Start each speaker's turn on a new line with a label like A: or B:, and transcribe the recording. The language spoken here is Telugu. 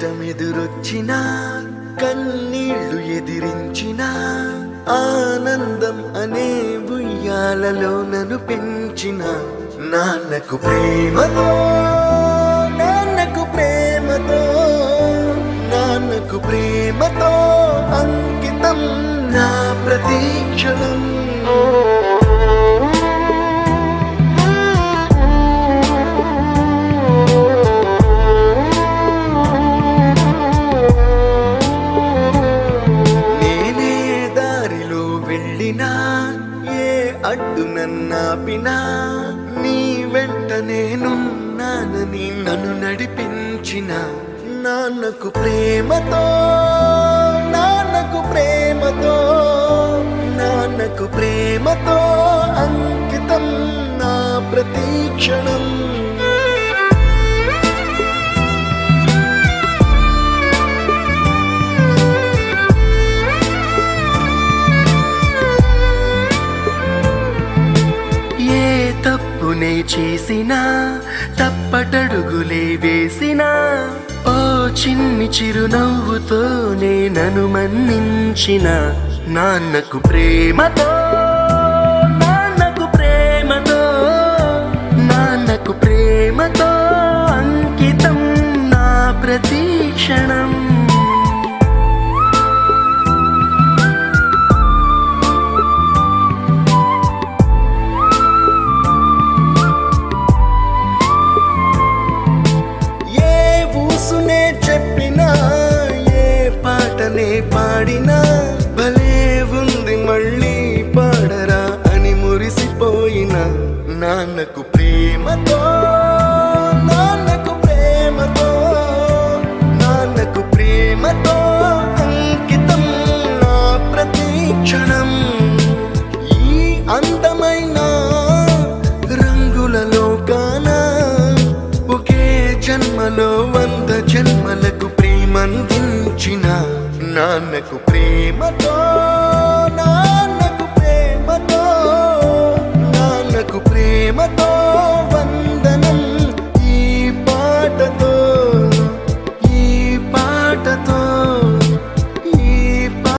A: కష్టమెదురొచ్చినా కన్నీళ్లు ఎదిరించినా ఆనందం అనే ఉయ్యాలలో నన్ను పెంచిన నాన్నకు ప్రేమతో నాన్నకు ప్రేమతో నాన్నకు ప్రేమతో అంకితం నా ప్రతీక్షణం. ఏ అడ్డు నన్నాపినా నీ వెంట నేనున్నానని నన్ను నడిపించిన నాన్నకు ప్రేమతో నాన్నకు ప్రేమతో నాన్నకు ప్రేమతో అంకితం నా ప్రతీక్షణం. తప్పునే చేసినా తప్పటడుగులే వేసినా ఓ చిన్ని చిరునవ్వుతోనే నన్ను మన్నించిన నాన్నకు ప్రేమతో నాన్నకు ప్రేమతో నాన్నకు ప్రేమతో అంకితం నా ప్రతీక్షణం. చెప్పినా ఏ పాటనే పాడినా భలే ఉంది మళ్ళీ పాడరా అని మురిసిపోయిన నాన్నకు ప్రేమతో నాన్నకు ప్రేమతో నాన్నకు ప్రేమతో అంకితం నా ప్రతీక్షణం. ఈ అందమైన రంగుల లోకాన ఒకే జన్మలో 100 జన్మలకు ప్రేమందించిన నాన్నకు ప్రేమతో